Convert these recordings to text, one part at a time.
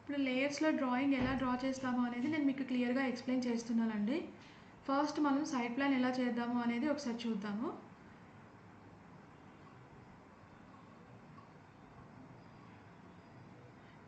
ఇప్పుడు లేయర్స్లో డ్రాయింగ్ ఎలా డ్రా చేస్తామో అనేది నేను మీకు క్లియర్గా ఎక్స్ప్లెయిన్ చేస్తున్నానండి. ఫస్ట్ మనం సైడ్ ప్లాన్ ఎలా చేద్దాము అనేది ఒకసారి చూద్దాము.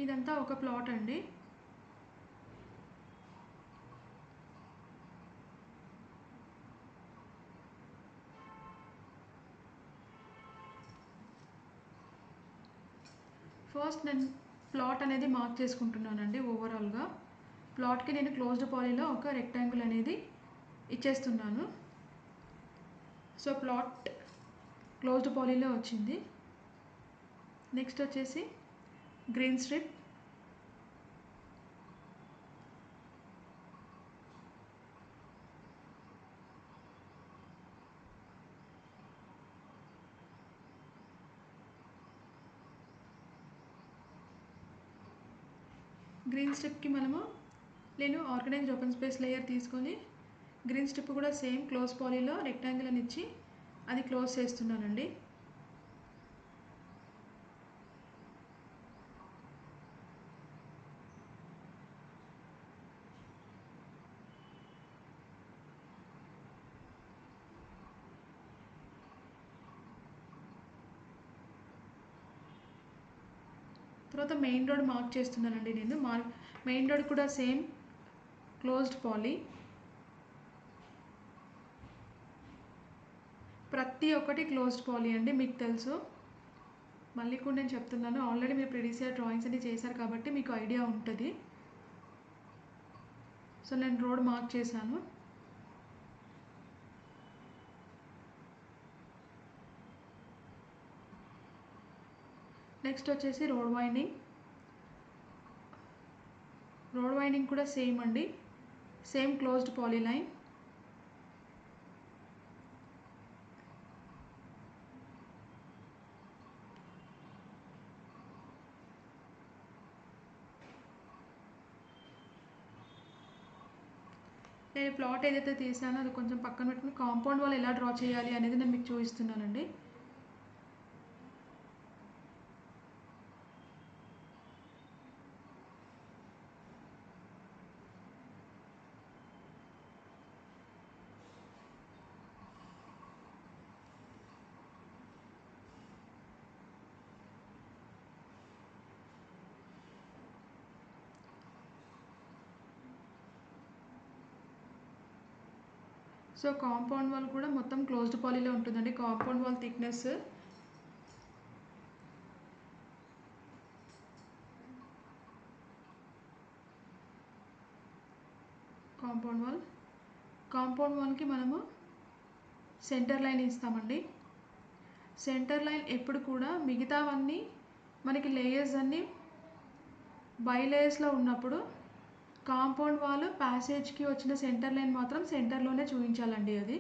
ఇదంతా ఒక ప్లాట్ అండి. ఫస్ట్ నేను ప్లాట్ అనేది మార్క్ చేసుకుంటున్నానండి. ఓవరాల్గా ప్లాట్కి నేను క్లోజ్డ్ పాలీలో ఒక రెక్టాంగిల్ అనేది ఇచ్చేస్తున్నాను. సో ప్లాట్ క్లోజ్డ్ పాలీలో వచ్చింది. నెక్స్ట్ వచ్చేసి గ్రీన్ స్ట్రిప్, గ్రీన్ స్ట్రిప్కి నేను ఆర్గనైజ్డ్ ఓపెన్ స్పేస్ లేయర్ తీసుకొని గ్రీన్ స్ట్రిప్ కూడా సేమ్ క్లోజ్ పాలీలో రెక్టాంగిల్ అని ఇచ్చి అది క్లోజ్ చేస్తున్నానండి. తర్వాత మెయిన్ రోడ్ మార్క్ చేస్తున్నానండి నేను. మెయిన్ రోడ్ కూడా సేమ్ క్లోజ్డ్ పాలీ. ప్రతి ఒక్కటి క్లోజ్డ్ పాలీ అండి, మీకు తెలుసు. మళ్ళీ కూడా నేను చెప్తున్నాను, ఆల్రెడీ మీరు ప్రీవియస్ ఇయర్ డ్రాయింగ్స్ అన్ని చేశారు కాబట్టి మీకు ఐడియా ఉంటుంది. సో నేను రోడ్ మార్క్ చేశాను. నెక్స్ట్ వచ్చేసి రోడ్ వైండింగ్ కూడా సేమ్ అండి, సేమ్ క్లోజ్డ్ పాలీ లైన్. నేను ప్లాట్ ఏదైతే తీసానో అది కొంచెం పక్కన పెట్టుకుని కాంపౌండ్ వాల్ ఎలా డ్రా చేయాలి అనేది నేను మీకు చూపిస్తున్నానండి. సో కాంపౌండ్ వాల్ కూడా మొత్తం క్లోజ్డ్ పాలీలో ఉంటుందండి. కాంపౌండ్ వాల్ థిక్నెస్ కాంపౌండ్ వాల్కి మనము సెంటర్ లైన్ ఇస్తామండి. సెంటర్ లైన్ ఎప్పుడు కూడా మిగతావన్నీ మనకి లేయర్స్ అన్నీ బై లేయర్స్లో ఉన్నప్పుడు కాంపౌండ్ వాల్ ప్యాసేజ్కి వచ్చిన సెంటర్ లైన్ మాత్రం సెంటర్లోనే చూపించాలండి. అది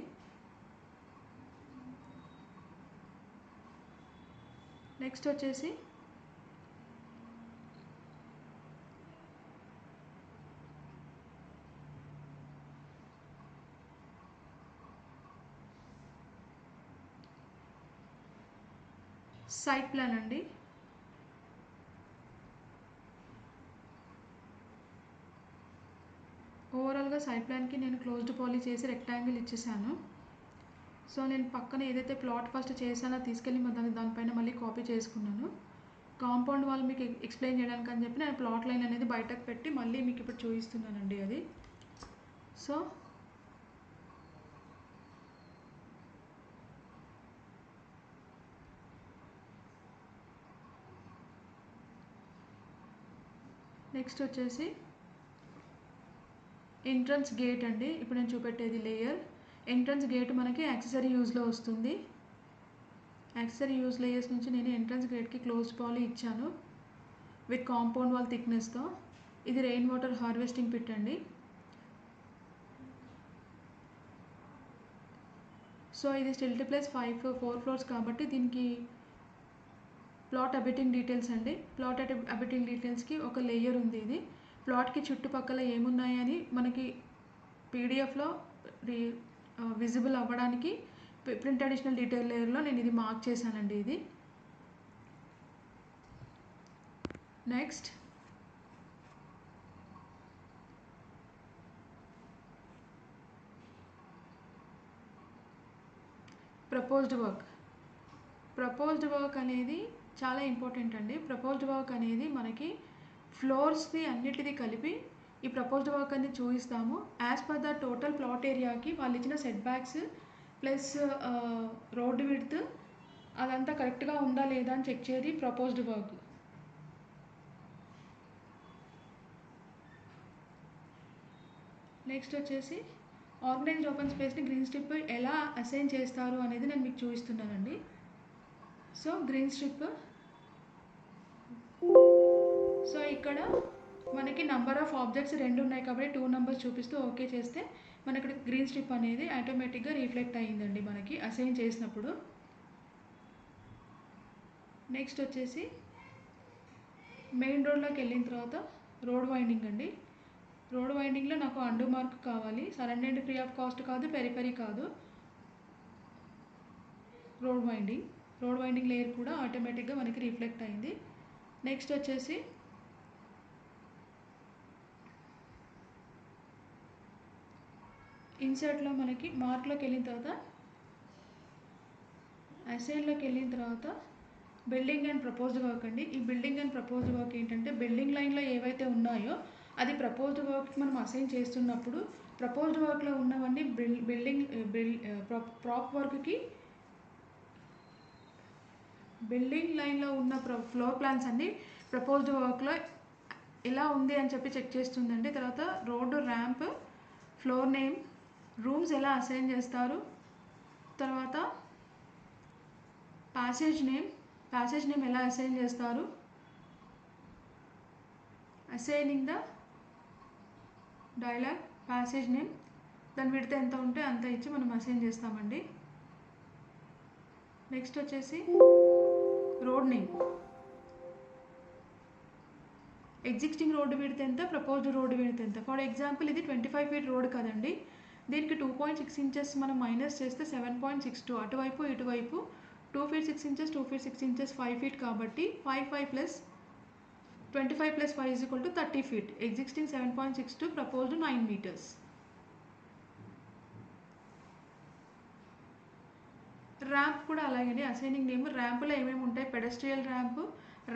నెక్స్ట్ వచ్చేసి సైడ్ ప్లాన్ అండి. ఓవరాల్గా సైడ్ ప్లాన్కి నేను క్లోజ్డ్ పాలీ చేసి రెక్టాంగిల్ ఇచ్చేసాను. సో నేను పక్కన ఏదైతే ప్లాట్ ఫస్ట్ చేశానో తీసుకెళ్ళి దానిపైన మళ్ళీ కాపీ చేసుకున్నాను. కాంపౌండ్ వాల్ మీకు ఎక్స్ప్లెయిన్ చేయడానికి అని చెప్పి నేను ప్లాట్ లైన్ అనేది బయటకు పెట్టి మళ్ళీ మీకు ఇప్పుడు చూపిస్తున్నానండి అది. సో నెక్స్ట్ వచ్చేసి ఎంట్రన్స్ గేట్ అండి. ఇప్పుడు నేను చూపెట్టేది లేయర్. ఎంట్రన్స్ గేట్ మనకి యాక్సెసరీ యూజ్లో వస్తుంది. యాక్సెసరీ యూజ్ లేయర్స్ నుంచి నేను ఎంట్రన్స్ గేట్కి క్లోజ్ పాలీ ఇచ్చాను విత్ కాంపౌండ్ వాల్ థిక్నెస్తో. ఇది రెయిన్ వాటర్ హార్వెస్టింగ్ పిట్ అండి. సో ఇది స్టిల్ట్ ప్లస్ 4 ఫ్లోర్స్ కాబట్టి దీనికి ప్లాట్ అబిటింగ్ డీటెయిల్స్ అండి. ప్లాట్ అబిటింగ్ డీటెయిల్స్కి ఒక లేయర్ ఉంది. ఇది ప్లాట్కి చుట్టుపక్కల ఏమున్నాయని మనకి పీడిఎఫ్లో విజిబుల్ అవ్వడానికి ప్రింట్ అడిషనల్ డీటెయిల్ లేయర్లో నేను ఇది మార్క్ చేశానండి. ఇది నెక్స్ట్ ప్రపోజ్డ్ వర్క్ అనేది చాలా ఇంపార్టెంట్ అండి. ప్రపోజ్డ్ వర్క్ అనేది మనకి ఫ్లోర్స్ది అన్నిటిది కలిపి ఈ ప్రపోజ్డ్ వర్క్ అనేది చూపిస్తాము. As per the total plot ఏరియాకి వాళ్ళు ఇచ్చిన set backs plus road width అదంతా కరెక్ట్గా ఉందా లేదా అని చెక్ చేయది ప్రపోజ్డ్ వర్క్. నెక్స్ట్ వచ్చేసి ఆర్గనైజ్డ్ ఓపెన్ స్పేస్ని గ్రీన్ స్ట్రిప్ ఎలా అసైన్ చేస్తారు అనేది నేను మీకు చూపిస్తున్నానండి. సో గ్రీన్ స్ట్రిప్, సో ఇక్కడ మనకి నంబర్ ఆఫ్ ఆబ్జెక్ట్స్ 2 ఉన్నాయి కాబట్టి 2 నెంబర్స్ చూపిస్తూ ఓకే చేస్తే మనకి గ్రీన్ స్ట్రిప్ అనేది ఆటోమేటిక్గా రిఫ్లెక్ట్ అయ్యిందండి మనకి అసైన్ చేసినప్పుడు. నెక్స్ట్ వచ్చేసి మెయిన్ రోడ్లోకి వెళ్ళిన తర్వాత రోడ్ వైండింగ్ అండి. రోడ్ వైండింగ్లో నాకు అండు మార్క్ కావాలి. సరౌండెడ్ ఫ్రీ ఆఫ్ కాస్ట్ కాదు, పెరిఫెరీ కాదు, రోడ్ వైండింగ్ లేయర్ కూడా ఆటోమేటిక్గా మనకి రిఫ్లెక్ట్ అయింది. నెక్స్ట్ వచ్చేసి ఇన్సర్ట్లో మనకి మార్క్లోకి వెళ్ళిన తర్వాత అసైన్లోకి వెళ్ళిన తర్వాత బిల్డింగ్ అండ్ ప్రపోజ్డ్ వర్క్ అండి. ఈ బిల్డింగ్ అండ్ ప్రపోజ్డ్ వర్క్ ఏంటంటే బిల్డింగ్ లైన్లో ఏవైతే ఉన్నాయో అది ప్రపోజ్డ్ వర్క్ మనం అసైన్ చేస్తున్నప్పుడు ప్రపోజ్డ్ వర్క్లో ఉన్నవన్నీ ప్రాప్ వర్క్కి బిల్డింగ్ లైన్లో ఉన్న ఫ్లోర్ ప్లాన్స్ అన్నీ ప్రపోజ్డ్ వర్క్లో ఎలా ఉంది అని చెప్పి చెక్ చేస్తుందండి. తర్వాత road, ramp, floor name, rooms ఎలా అసైన్ చేస్తారు, తర్వాత ప్యాసేజ్ నేమ్ ఎలా అసైన్ చేస్తారు, assigning the dialogue passage name, దాని విడత ఎంత ఉంటే అంత ఇచ్చి మనం అసైన్ చేస్తామండి. నెక్స్ట్ వచ్చేసి రోడ్ నేమ్, ఎగ్జిస్టింగ్ రోడ్డు విడత ఎంత, ప్రపోజ్డ్ రోడ్డు విడత ఎంత. ఫర్ ఎగ్జాంపుల్ ఇది 25 ఫీట్ రోడ్ కదండి, దీనికి 2.6 ఇంచెస్ మనం మైనస్ చేస్తే 7.62, అటువైపు ఇటువైపు 2 feet 6 inches 2 feet 6 inches 5 feet కాబట్టి 5 plus 25 plus 5 is equal to 30 feet. Existing 7.62, proposed 9 meters. Ramp కూడా అలాగే అసైనింగ్ నేమ్. ర్యాంపులో ఏమేమి ఉంటాయి, pedestrian ramp,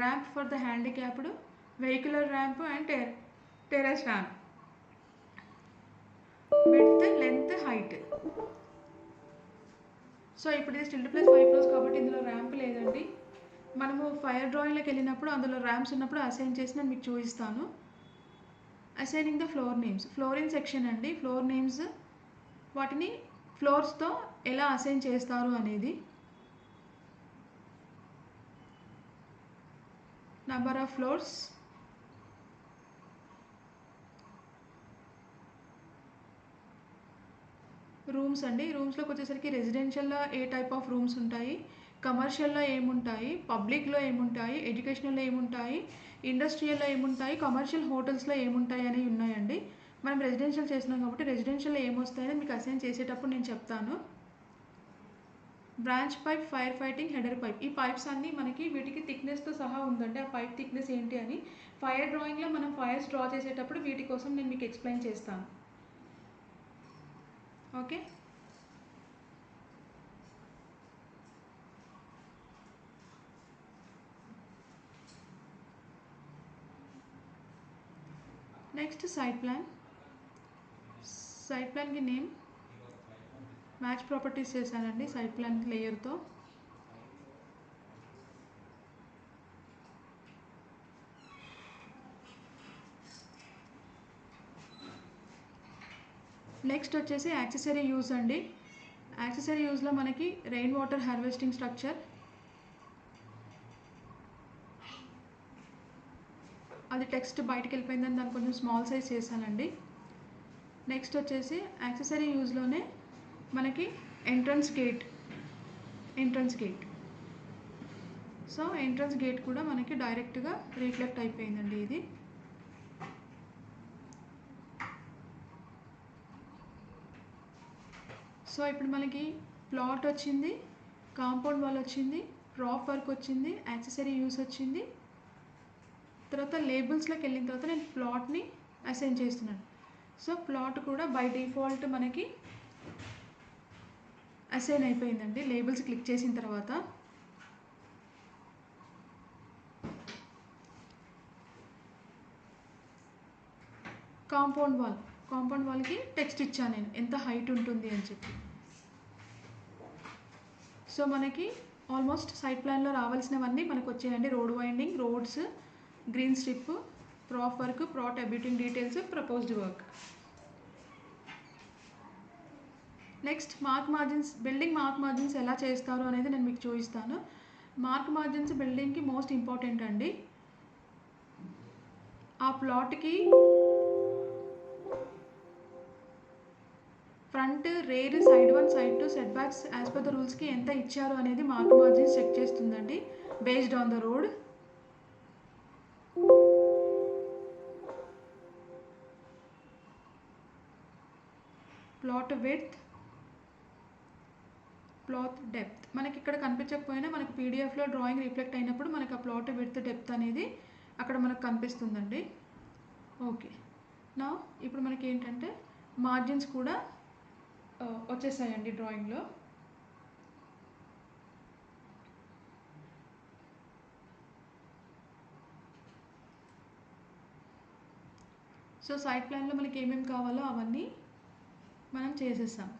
ramp for the handicapped, vehicular ramp and terrace ramp, width, length, height. So ఇప్పుడు ఇది stilled plus 5 floors కాబట్టి ఇందులో ర్యాంప్ లేదండి. మనము ఫైర్ డ్రాయింగ్లోకి వెళ్ళినప్పుడు అందులో ర్యాంప్స్ ఉన్నప్పుడు అసైన్ చేసి నేను మీకు చూపిస్తాను. Assigning the floor names, flooring section అండి. ఫ్లోర్ నేమ్స్ వాటిని ఫ్లోర్స్తో ఎలా అసైన్ చేస్తారు అనేది, నంబర్ ఆఫ్ ఫ్లోర్స్, రూమ్స్ అండి. రూమ్స్లోకి వచ్చేసరికి రెసిడెన్షియల్లో ఏ టైప్ ఆఫ్ రూమ్స్ ఉంటాయి, కమర్షియల్లో ఏముంటాయి, పబ్లిక్లో ఏముంటాయి, ఎడ్యుకేషనల్లో ఏముంటాయి, ఇండస్ట్రియల్లో ఏముంటాయి, కమర్షియల్ హోటల్స్లో ఏముంటాయి అనేవి ఉన్నాయండి. మనం రెసిడెన్షియల్ చేస్తున్నాం కాబట్టి రెసిడెన్షియల్లో ఏమొస్తాయని మీకు అసైన్ చేసేటప్పుడు నేను చెప్తాను. Branch pipe, fire fighting, header pipe, ఈ పైప్స్ అన్నీ మనకి వీటికి థిక్నెస్తో సహా ఉందండి. ఆ పైప్ థిక్నెస్ ఏంటి అని ఫైర్ డ్రాయింగ్లో మనం ఫైర్స్ డ్రా చేసేటప్పుడు వీటి కోసం నేను మీకు ఎక్స్ప్లెయిన్ చేస్తాను. Okay, next site plan. Site ప్లాన్కి నేమ్ మ్యాచ్ ప్రాపర్టీస్ చేశానండి సైట్ ప్లాన్ లేయర్తో. నెక్స్ట్ వచ్చేసి యాక్సెసరీ యూజ్ అండి. యాక్సెసరీ యూజ్లో మనకి రెయిన్ వాటర్ హార్వెస్టింగ్ స్ట్రక్చర్, అది టెక్స్ట్ బయటకు వెళ్ళిపోయిందని దాన్ని కొంచెం స్మాల్ సైజ్ చేశానండి. నెక్స్ట్ వచ్చేసి యాక్సెసరీ యూజ్లోనే మనకి entrance gate. So entrance gate కూడా మనకి డైరెక్ట్గా రిఫ్లెక్ట్ అయిపోయిందండి ఇది. సో ఇప్పుడు మనకి ప్లాట్ వచ్చింది, కాంపౌండ్ వాల్ వచ్చింది, ప్రాప్ వర్క్ వచ్చింది, యాక్సెసరీ యూస్ వచ్చింది. తర్వాత లేబుల్స్లోకి వెళ్ళిన తర్వాత నేను ప్లాట్ని అసైన్ చేస్తున్నాను. సో ప్లాట్ కూడా బై డిఫాల్ట్ మనకి అసైన్ అయిపోయిందండి లేబుల్స్ క్లిక్ చేసిన తర్వాత. కాంపౌండ్ వాల్కి టెక్స్ట్ ఇచ్చాను నేను ఎంత హైట్ ఉంటుంది అని చెప్పి. సో మనకి ఆల్మోస్ట్ సైట్ ప్లాన్లో రావాల్సినవన్నీ మనకు వచ్చాయండి. Road widening, roads, green strip, prop work, plot abutting details, proposed work. Next building mark margins ఎలా చేస్తారు అనేది నేను మీకు చూపిస్తాను. మార్క్ మార్జిన్స్ బిల్డింగ్కి మోస్ట్ ఇంపార్టెంట్ అండి. ఆ ప్లాట్కి front, rear, side 1, side 2 set backs as per the రూల్స్కి ఎంత ఇచ్చారు అనేది మార్క్ మార్జిన్స్ చెక్ చేస్తుందండి based on the road. Plot width, plot depth మనకి ఇక్కడ కనిపించకపోయినా మనకు పీడిఎఫ్లో డ్రాయింగ్ రిఫ్లెక్ట్ అయినప్పుడు మనకు ఆ ప్లాట్ విడ్త్ డెప్త్ అనేది అక్కడ మనకు కనిపిస్తుందండి. ఓకే, నా ఇప్పుడు మనకి ఏంటంటే మార్జిన్స్ కూడా వచ్చేసాయండి డ్రాయింగ్లో. సో సైట్ ప్లాన్లో మనకి ఏమేమి కావాలో అవన్నీ మనం చేసేసాం.